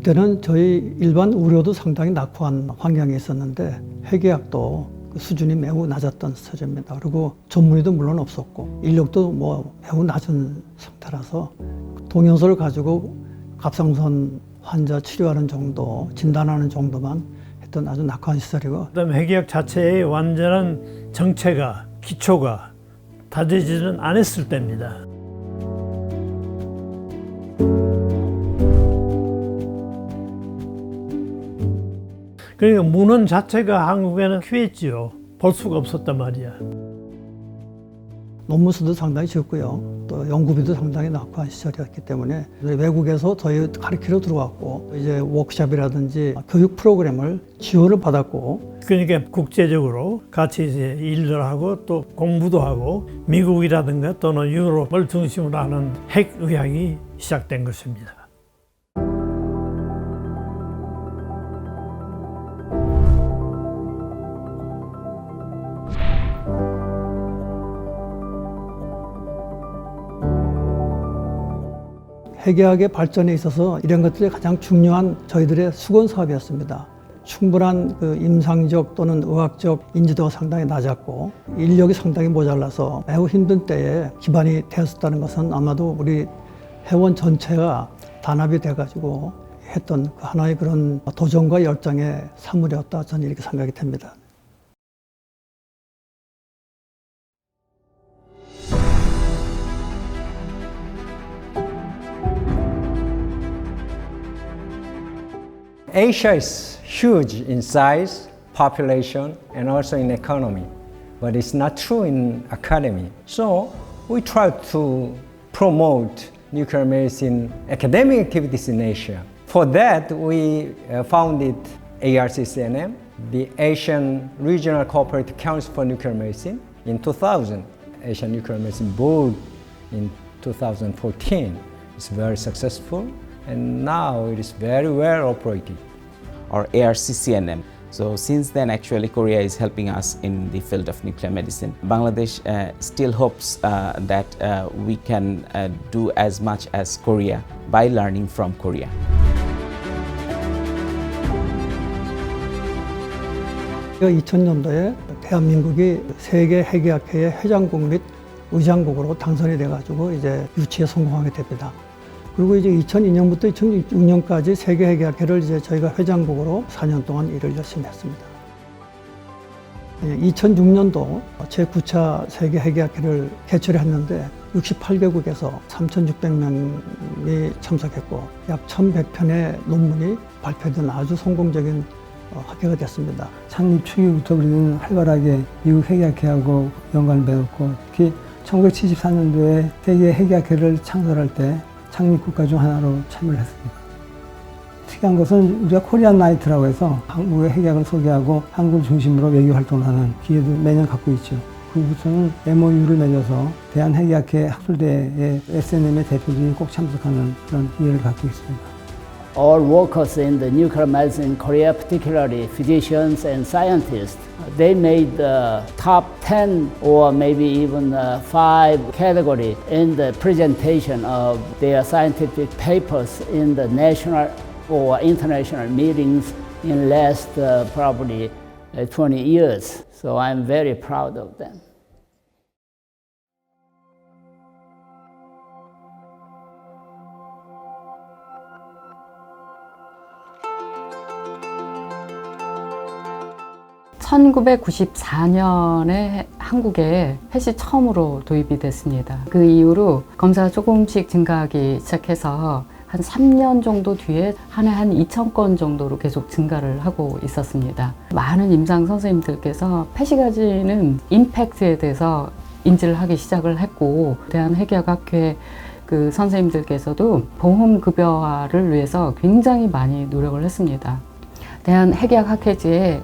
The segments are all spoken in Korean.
그때는 저희 일반 의료도 상당히 낙후한 환경에 있었는데 해계학도 그 수준이 매우 낮았던 시절입니다. 그리고 전문의도 물론 없었고 인력도 매우 낮은 상태라서 동영서를 가지고 갑상선 환자 치료하는 정도, 진단하는 정도만 했던 아주 낙후한 시절이고, 그다음에 해계학 자체의 완전한 정체가, 기초가 다져지지는 않았을 때입니다. 그러니까 문헌 자체가 한국에는 귀했지요. 볼 수가 없었단 말이야. 논문수도 상당히 적고요. 또 연구비도 상당히 낙후한 시절이었기 때문에 외국에서 저희 가르치러 들어왔고, 이제 워크숍이라든지 교육 프로그램을 지원을 받았고, 그러니까 국제적으로 같이 이제 일을 하고 또 공부도 하고 미국이라든가 또는 유럽을 중심으로 하는 핵의학이 시작된 것입니다. 해계학의 발전에 있어서 이런 것들이 가장 중요한 저희들의 수건 사업이었습니다. 충분한 그 임상적 또는 의학적 인지도가 상당히 낮았고 인력이 상당히 모자라서 매우 힘든 때에 기반이 되었다는 것은 아마도 우리 회원 전체가 단합이 돼가지고 했던 그 하나의 그런 도전과 열정의 산물이었다, 저는 이렇게 생각이 됩니다. Asia is huge in size, population, and also in economy, but it's not true in academy. So we try to promote nuclear medicine academic activities in Asia. For that, we founded ARCCNM, the Asian Regional Cooperative Council for Nuclear Medicine, in 2000. Asian Nuclear Medicine Board in 2014. It's very successful, and now it is very well operated. Or ARCCNM. So since then, actually, Korea is helping us in the field of nuclear medicine. Bangladesh still hopes that we can do as much as Korea by learning from Korea. 그 2000년도에 대한민국이 세계 해계학회의 회장국 및 의장국으로 당선이 돼가지고 이제 유치에 성공하게 됩니다. 그리고 이제 2002년부터 2006년까지 세계 해계학회를 이제 저희가 회장국으로 4년 동안 일을 열심히 했습니다. 2006년도 제9차 세계 해계학회를 개최를 했는데 68개국에서 3,600명이 참석했고 약 1,100편의 논문이 발표된 아주 성공적인 학회가 됐습니다. 창립 초기부터 우리는 활발하게 미국 해계학회하고 연관을 맺었고, 특히 1974년도에 세계 해계학회를 창설할 때 창립국가 중 하나로 참여를 했습니다. 특이한 것은 우리가 코리안 나이트라고 해서 한국의 해계학을 소개하고 한국을 중심으로 외교 활동을 하는 기회도 매년 갖고 있죠. 그부터는 MOU를 맺어서 대한해계학회 학술대의 SNM의 대표들이 꼭 참석하는 그런 기회를 갖고 있습니다. All workers in the nuclear medicine in Korea, particularly physicians and scientists, they made the top 10 or maybe even 5 category in the presentation of their scientific papers in the national or international meetings in last probably 20 years. So I'm very proud of them. (1994년에) 한국에 펫이 처음으로 도입이 됐습니다. 그 이후로 검사가 조금씩 증가하기 시작해서 한 3년 정도 뒤에 한 해 한 2,000건 정도로 계속 증가를 하고 있었습니다. 많은 임상 선생님들께서 펫이 가지는 임팩트에 대해서 인지를 하기 시작을 했고, 대한해계학회 그 선생님들께서도 보험급여화를 위해서 굉장히 많이 노력을 했습니다. 대한해계학학회지에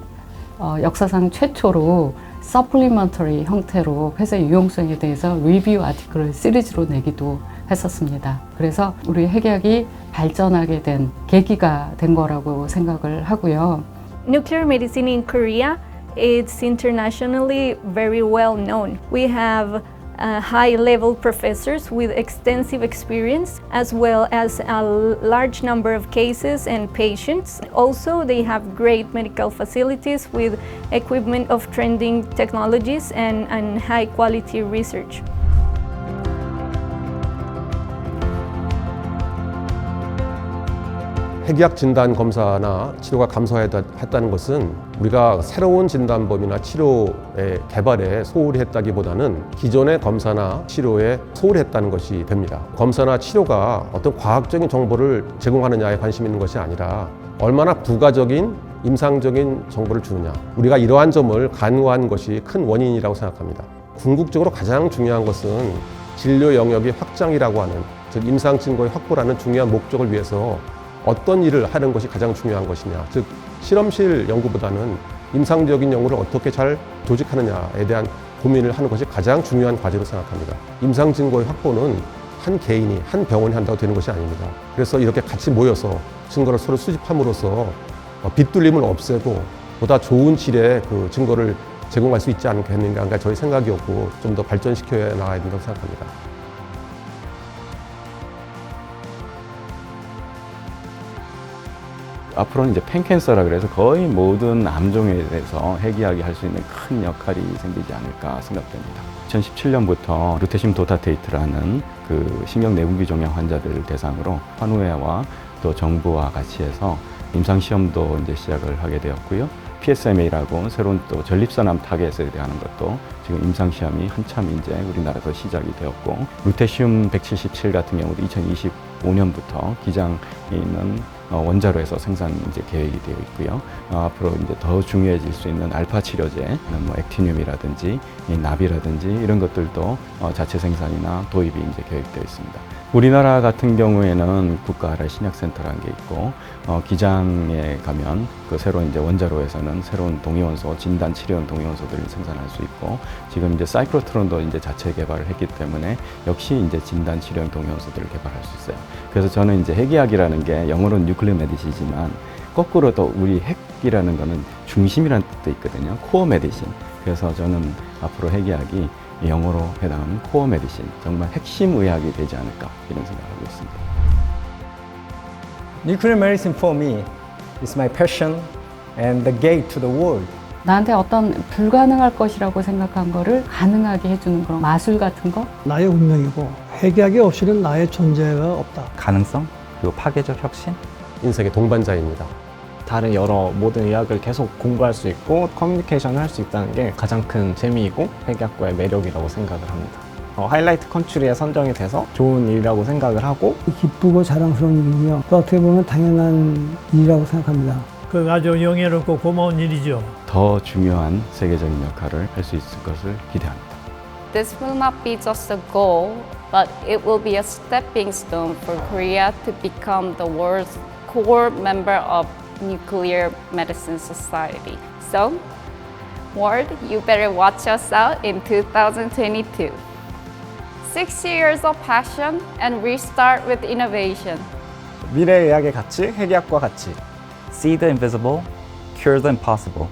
역사상 최초로 서플리먼터리 형태로 회사 유용성에 대해서 리뷰 아티클을 시리즈로 내기도 했었습니다. 그래서 우리 해계학이 발전하게 된 계기가 된 거라고 생각을 하고요. Nuclear medicine in Korea, it's internationally very well known. We have high-level professors with extensive experience, as well as a large number of cases and patients. Also, they have great medical facilities with equipment of trending technologies and high-quality research. 핵의학 진단 검사나 치료가 감소했다는 것은 우리가 새로운 진단법이나 치료의 개발에 소홀히 했다기보다는 기존의 검사나 치료에 소홀히 했다는 것이 됩니다. 검사나 치료가 어떤 과학적인 정보를 제공하느냐에 관심 있는 것이 아니라 얼마나 부가적인 임상적인 정보를 주느냐, 우리가 이러한 점을 간과한 것이 큰 원인이라고 생각합니다. 궁극적으로 가장 중요한 것은 진료 영역의 확장이라고 하는, 즉 임상 증거의 확보라는 중요한 목적을 위해서 어떤 일을 하는 것이 가장 중요한 것이냐, 즉 실험실 연구보다는 임상적인 연구를 어떻게 잘 조직하느냐에 대한 고민을 하는 것이 가장 중요한 과제로 생각합니다. 임상 증거의 확보는 한 개인이, 한 병원이 한다고 되는 것이 아닙니다. 그래서 이렇게 같이 모여서 증거를 서로 수집함으로써 빗둘림을 없애고 보다 좋은 질의 그 증거를 제공할 수 있지 않겠는가 저희 생각이었고, 좀 더 발전시켜 나가야 된다고 생각합니다. 앞으로는 이제 팬캔서라 그래서 거의 모든 암종에 대해서 핵의학이 할 수 있는 큰 역할이 생기지 않을까 생각됩니다. 2017년부터 루테슘 도타테이트라는 그 신경 내분비 종양 환자들을 대상으로 환우회와 또 정부와 같이 해서 임상 시험도 이제 시작을 하게 되었고요. PSMA라고 새로운 또 전립선암 타겟에 대한 것도 지금 임상 시험이 한참 이제 우리나라에서 시작이 되었고, 루테슘 177 같은 경우도 2025년부터 기장에 있는 원자로에서 생산 이제 계획이 되어 있고요. 앞으로 이제 더 중요해질 수 있는 알파 치료제, 뭐 액티늄이라든지 나비라든지 이런 것들도 자체 생산이나 도입이 이제 계획되어 있습니다. 우리나라 같은 경우에는 국가하라 신약센터라는 게 있고, 기장에 가면 그 새로운 이제 원자로에서는 새로운 동위원소, 진단 치료용 동위원소들을 생산할 수 있고, 지금 이제 사이클로트론도 이제 자체 개발을 했기 때문에 역시 이제 진단 치료용 동위원소들을 개발할 수 있어요. 그래서 저는 이제 핵의학이라는 게 영어로는 뉴클리어 메디신이지만 거꾸로 또 우리 핵이라는 거는 중심이라는 뜻도 있거든요. 코어 메디신. 그래서 저는 앞으로 핵의학이 영어로 해당하는 코어 메디신, 정말 핵심 의학이 되지 않을까 이런 생각을 하고 있습니다. Nuclear medicine for me is my passion and the gate to the world. 나한테 어떤 불가능할 것이라고 생각한 거를 가능하게 해주는 그런 마술 같은 거? 나의 운명이고 핵의학이 없이는 나의 존재가 없다. 가능성, 그리고 파괴적 혁신. 인생의 동반자입니다. 다른 여러 모든 의학을 계속 공부할 수 있고 커뮤니케이션을 할 수 있다는 게 가장 큰 재미이고 핵의학과의 매력이라고 생각을 합니다. 하이라이트 컨트리에 선정이 돼서 좋은 일이라고 생각을 하고, 기쁘고 자랑스러운 일이고요. 또 어떻게 보면 당연한 일이라고 생각합니다. 그 아주 영예롭고 고마운 일이죠. 더 중요한 세계적인 역할을 할 수 있을 것을 기대합니다. This will not be just a goal, but it will be a stepping stone for Korea to become the world's core member of Nuclear Medicine Society. So, world, you better watch us out in 2022. 6 years of passion and restart with innovation. 미래의학의 가치, 핵의학과 가치. See the invisible, cure the impossible.